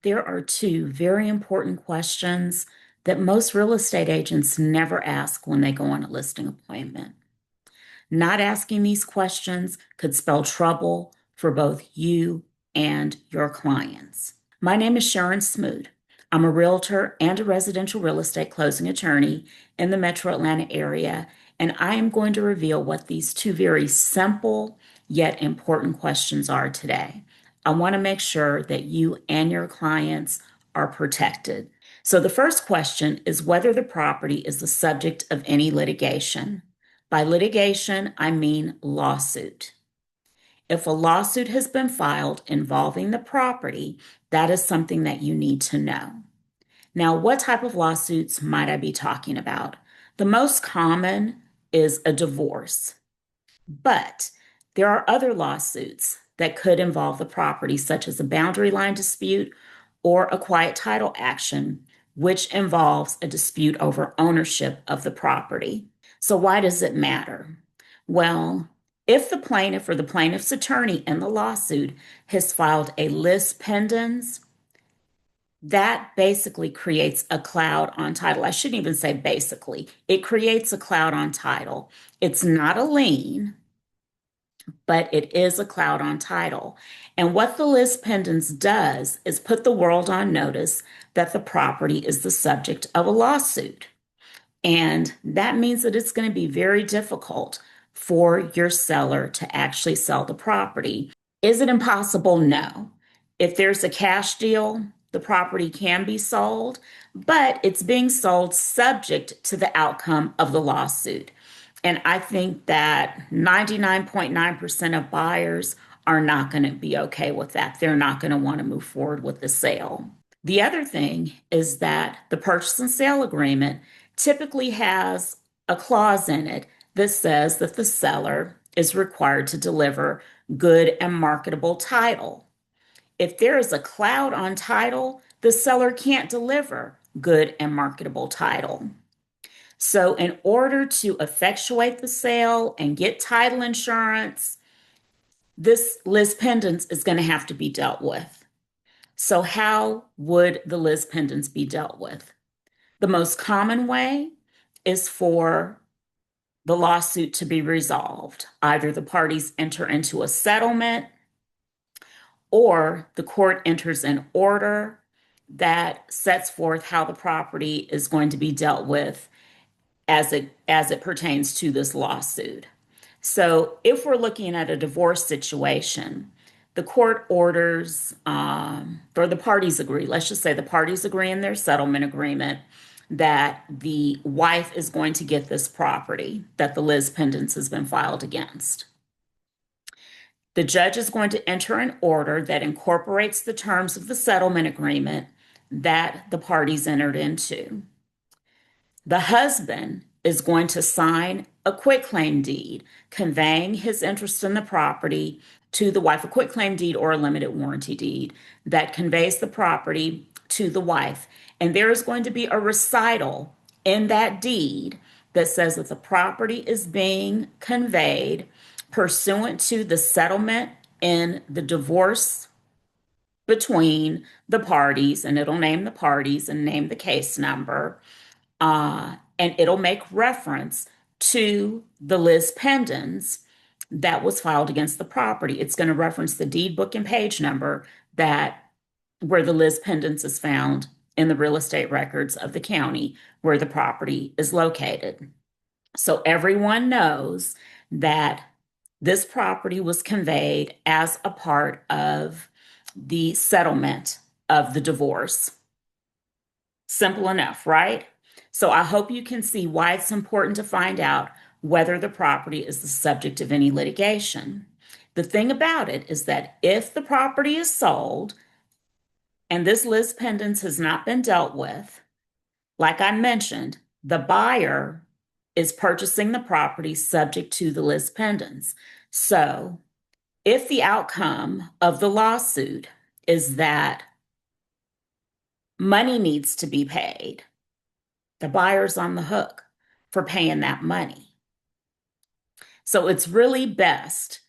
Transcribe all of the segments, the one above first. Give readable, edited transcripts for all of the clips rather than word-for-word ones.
There are two very important questions that most real estate agents never ask when they go on a listing appointment. Not asking these questions could spell trouble for both you and your clients. My name is Sharon Smoot. I'm a realtor and a residential real estate closing attorney in the metro Atlanta area, and I am going to reveal what these two very simple yet important questions are today. I want to make sure that you and your clients are protected. So, the first question is whether the property is the subject of any litigation. By litigation, I mean lawsuit. If a lawsuit has been filed involving the property, that is something that you need to know. Now, what type of lawsuits might I be talking about? The most common is a divorce, but there are other lawsuits that could involve the property, such as a boundary line dispute or a quiet title action, which involves a dispute over ownership of the property. So, why does it matter? Well, if the plaintiff or the plaintiff's attorney in the lawsuit has filed a lis pendens, that basically creates a cloud on title. I shouldn't even say basically, it creates a cloud on title. It's not a lien, but it is a cloud on title. And what the lis pendens does is put the world on notice that the property is the subject of a lawsuit. And that means that it's going to be very difficult for your seller to actually sell the property. Is it impossible? No. If there's a cash deal, the property can be sold, but it's being sold subject to the outcome of the lawsuit. And I think that 99.9% of buyers are not going to be okay with that. They're not going to want to move forward with the sale. The other thing is that the purchase and sale agreement typically has a clause in it that says that the seller is required to deliver good and marketable title. If there is a cloud on title, the seller can't deliver good and marketable title. So, in order to effectuate the sale and get title insurance, this lis pendens is going to have to be dealt with. So, how would the lis pendens be dealt with? The most common way is for the lawsuit to be resolved. Either the parties enter into a settlement or the court enters an order that sets forth how the property is going to be dealt with as it pertains to this lawsuit. So if we're looking at a divorce situation, the court orders, or the parties agree, let's just say the parties agree in their settlement agreement that the wife is going to get this property that the lis pendens has been filed against. The judge is going to enter an order that incorporates the terms of the settlement agreement that the parties entered into. The husband is going to sign a quitclaim deed conveying his interest in the property to the wife, a quitclaim deed or a limited warranty deed that conveys the property to the wife. And there is going to be a recital in that deed that says that the property is being conveyed pursuant to the settlement in the divorce between the parties, and it'll name the parties and name the case number. And it'll make reference to the lis pendens that was filed against the property. It's going to reference the deed book and page number that where the lis pendens is found in the real estate records of the county where the property is located. So everyone knows that this property was conveyed as a part of the settlement of the divorce. Simple enough, right? So I hope you can see why it's important to find out whether the property is the subject of any litigation. The thing about it is that if the property is sold and this lis pendens has not been dealt with, like I mentioned, the buyer is purchasing the property subject to the lis pendens. So if the outcome of the lawsuit is that money needs to be paid, the buyer's on the hook for paying that money. So it's really best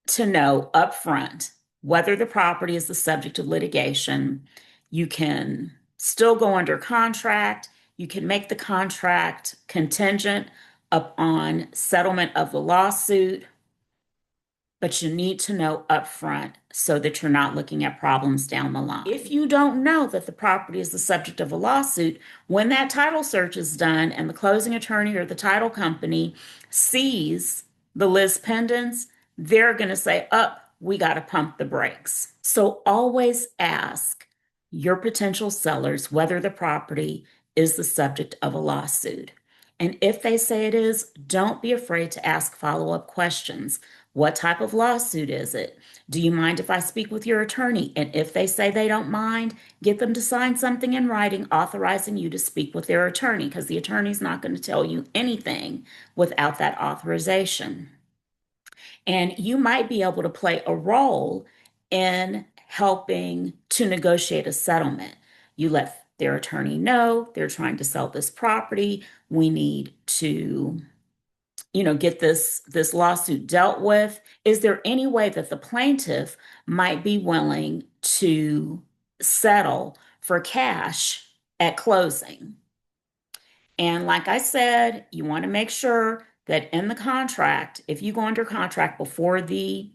to know upfront whether the property is the subject of litigation. You can still go under contract. You can make the contract contingent upon settlement of the lawsuit, but you need to know upfront so that you're not looking at problems down the line. If you don't know that the property is the subject of a lawsuit, when that title search is done and the closing attorney or the title company sees the lis pendens, they're going to say, we got to pump the brakes. So always ask your potential sellers whether the property is the subject of a lawsuit. And if they say it is, don't be afraid to ask follow-up questions. What type of lawsuit is it? Do you mind if I speak with your attorney? And if they say they don't mind, get them to sign something in writing authorizing you to speak with their attorney, because the attorney's not going to tell you anything without that authorization. And you might be able to play a role in helping to negotiate a settlement. You let their attorney know they're trying to sell this property. We need to get this lawsuit dealt with. Is there any way that the plaintiff might be willing to settle for cash at closing? And like I said, you want to make sure that in the contract, if you go under contract before the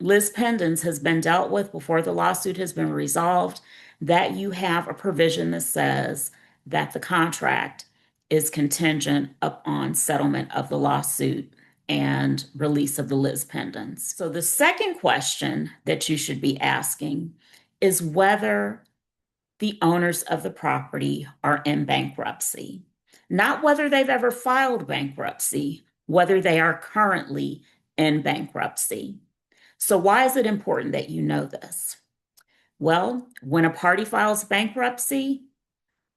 lis pendens has been dealt with, before the lawsuit has been resolved, that you have a provision that says that the contract is contingent upon settlement of the lawsuit and release of the lis pendens. So the second question that you should be asking is whether the owners of the property are in bankruptcy. Not whether they've ever filed bankruptcy, whether they are currently in bankruptcy. So why is it important that you know this? Well, when a party files bankruptcy,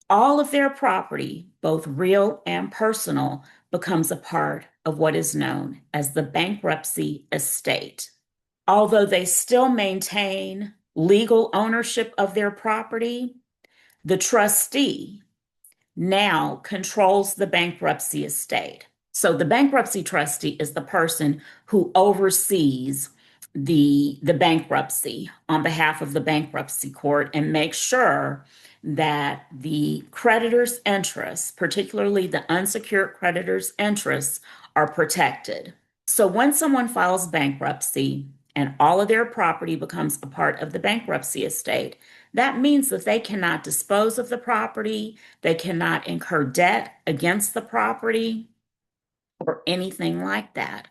all of their property, both real and personal, becomes a part of what is known as the bankruptcy estate. Although they still maintain legal ownership of their property, the trustee now controls the bankruptcy estate. So the bankruptcy trustee is the person who oversees the bankruptcy on behalf of the bankruptcy court and makes sure that the creditor's interests, particularly the unsecured creditor's interests, are protected. So when someone files bankruptcy and all of their property becomes a part of the bankruptcy estate, that means that they cannot dispose of the property, they cannot incur debt against the property, or anything like that.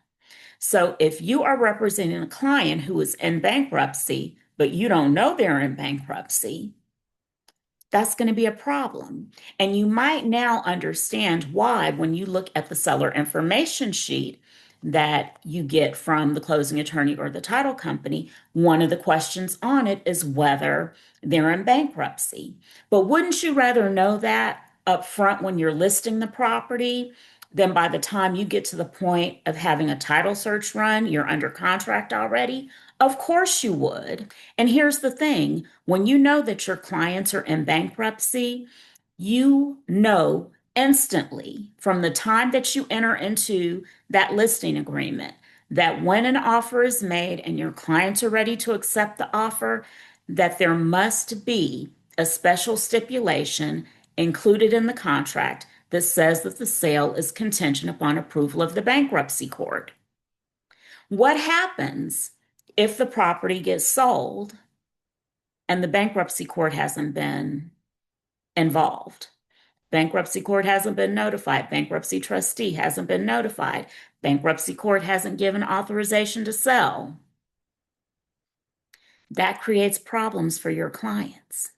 So if you are representing a client who is in bankruptcy, but you don't know they're in bankruptcy, that's going to be a problem. And you might now understand why, when you look at the seller information sheet that you get from the closing attorney or the title company, one of the questions on it is whether they're in bankruptcy. But wouldn't you rather know that up front when you're listing the property than by the time you get to the point of having a title search run, you're under contract already? Of course you would. And here's the thing, when you know that your clients are in bankruptcy, you know instantly from the time that you enter into that listing agreement that when an offer is made and your clients are ready to accept the offer, that there must be a special stipulation included in the contract that says that the sale is contingent upon approval of the bankruptcy court. What happens if the property gets sold and the bankruptcy court hasn't been involved? Bankruptcy court hasn't been notified. Bankruptcy trustee hasn't been notified. Bankruptcy court hasn't given authorization to sell. That creates problems for your clients.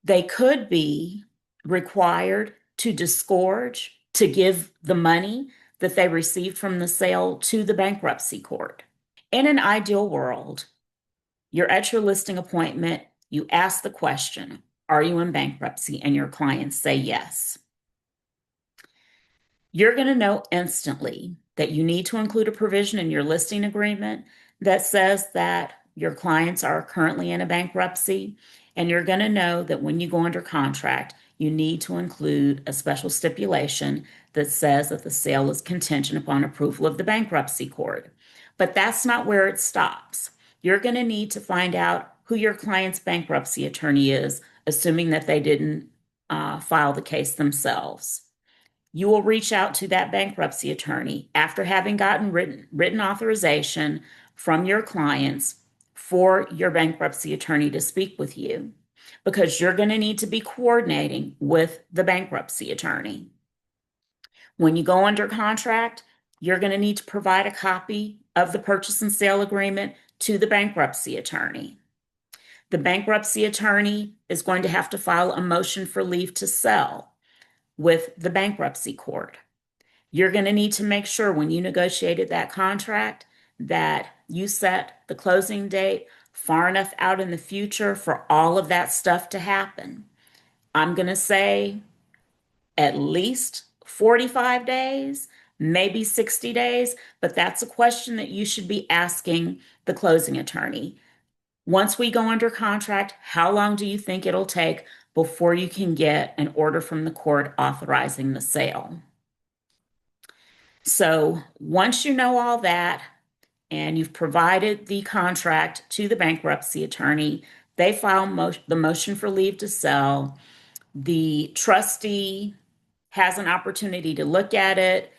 They could be required to disgorge, to give the money that they received from the sale to the bankruptcy court. In an ideal world, you're at your listing appointment, you ask the question, are you in bankruptcy? And your clients say yes. You're going to know instantly that you need to include a provision in your listing agreement that says that your clients are currently in a bankruptcy. And you're going to know that when you go under contract, you need to include a special stipulation that says that the sale is contingent upon approval of the bankruptcy court. But that's not where it stops. You're going to need to find out who your client's bankruptcy attorney is, assuming that they didn't file the case themselves. You will reach out to that bankruptcy attorney after having gotten written authorization from your clients for your bankruptcy attorney to speak with you, because you're going to need to be coordinating with the bankruptcy attorney. When you go under contract, you're going to need to provide a copy of the purchase and sale agreement to the bankruptcy attorney. The bankruptcy attorney is going to have to file a motion for leave to sell with the bankruptcy court. You're going to need to make sure when you negotiated that contract that you set the closing date far enough out in the future for all of that stuff to happen. I'm going to say at least 45 days, maybe 60 days, but that's a question that you should be asking the closing attorney. Once we go under contract, how long do you think it'll take before you can get an order from the court authorizing the sale? So once you know all that and you've provided the contract to the bankruptcy attorney, they file the motion for leave to sell. The trustee has an opportunity to look at it,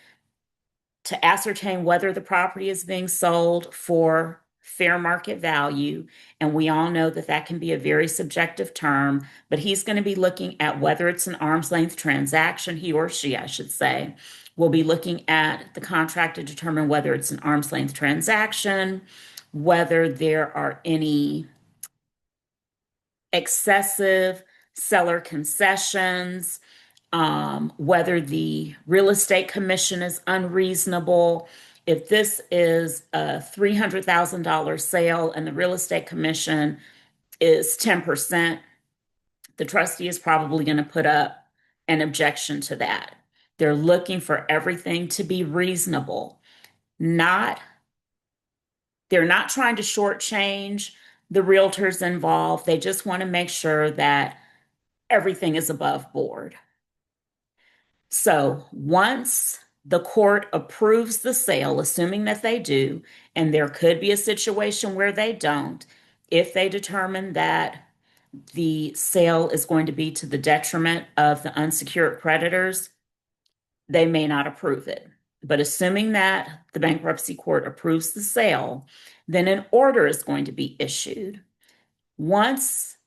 to ascertain whether the property is being sold for fair market value. And we all know that that can be a very subjective term, but he's going to be looking at whether it's an arm's length transaction. He or she, I should say, will be looking at the contract to determine whether it's an arm's length transaction, whether there are any excessive seller concessions, whether the real estate commission is unreasonable. If this is a $300,000 sale and the real estate commission is 10%, the trustee is probably going to put up an objection to that. They're looking for everything to be reasonable. They're not trying to shortchange the realtors involved. They just want to make sure that everything is above board. So once the court approves the sale, assuming that they do, and there could be a situation where they don't, if they determine that the sale is going to be to the detriment of the unsecured creditors, they may not approve it. But assuming that the bankruptcy court approves the sale, then an order is going to be issued. Once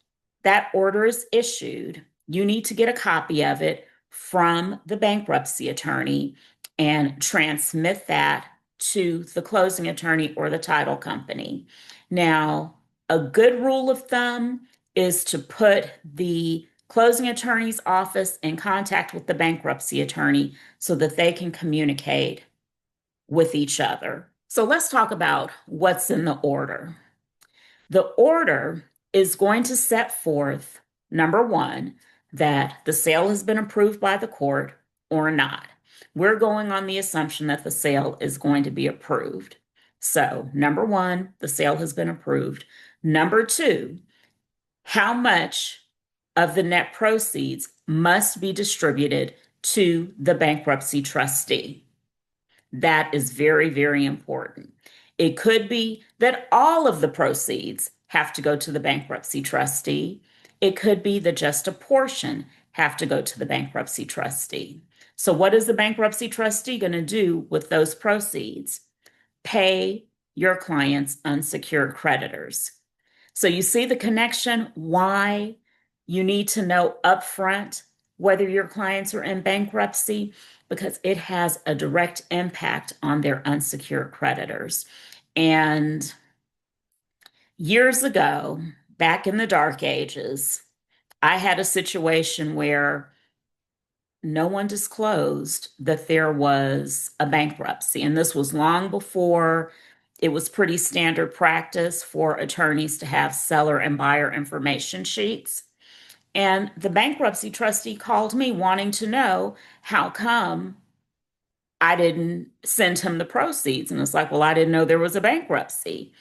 that order is issued, you need to get a copy of it from the bankruptcy attorney and transmit that to the closing attorney or the title company. Now, a good rule of thumb is to put the closing attorney's office in contact with the bankruptcy attorney so that they can communicate with each other. So let's talk about what's in the order. The order is going to set forth, number one, that the sale has been approved by the court or not. We're going on the assumption that the sale is going to be approved. So, number one, the sale has been approved. Number two, how much of the net proceeds must be distributed to the bankruptcy trustee. That is very, very important. It could be that all of the proceeds have to go to the bankruptcy trustee. It could be that just a portion have to go to the bankruptcy trustee. So what is the bankruptcy trustee going to do with those proceeds? Pay your client's unsecured creditors. So you see the connection, why you need to know upfront whether your clients are in bankruptcy, because it has a direct impact on their unsecured creditors. And years ago, back in the dark ages, I had a situation where no one disclosed that there was a bankruptcy. And this was long before it was pretty standard practice for attorneys to have seller and buyer information sheets. And the bankruptcy trustee called me wanting to know how come I didn't send him the proceeds. And it's like, well, I didn't know there was a bankruptcy.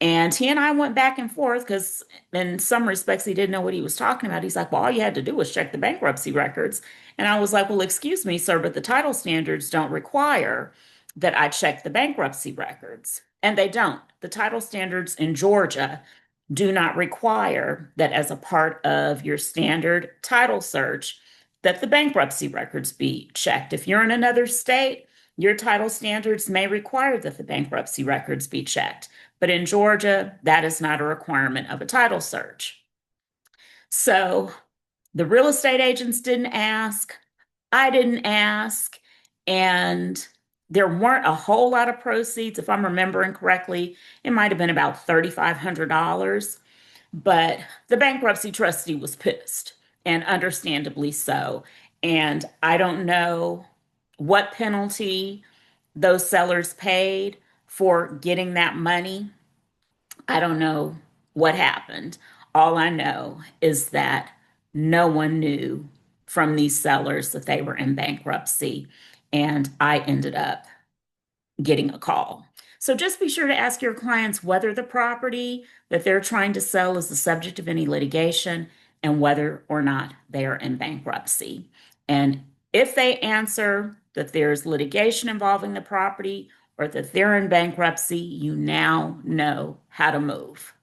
And he and I went back and forth because in some respects, he didn't know what he was talking about. He's like, well, all you had to do was check the bankruptcy records. And I was like, well, excuse me, sir, but the title standards don't require that I check the bankruptcy records. And they don't. The title standards in Georgia do not require that as a part of your standard title search that the bankruptcy records be checked. If you're in another state, your title standards may require that the bankruptcy records be checked. But in Georgia, that is not a requirement of a title search. So the real estate agents didn't ask, I didn't ask, and there weren't a whole lot of proceeds. If I'm remembering correctly, it might have been about $3,500. But the bankruptcy trustee was pissed, and understandably so. And I don't know what penalty those sellers paid for getting that money. I don't know what happened. All I know is that no one knew from these sellers that they were in bankruptcy, and I ended up getting a call. So just be sure to ask your clients whether the property that they're trying to sell is the subject of any litigation and whether or not they are in bankruptcy. And if they answer that there's litigation involving the property or that they're in bankruptcy, you now know how to move.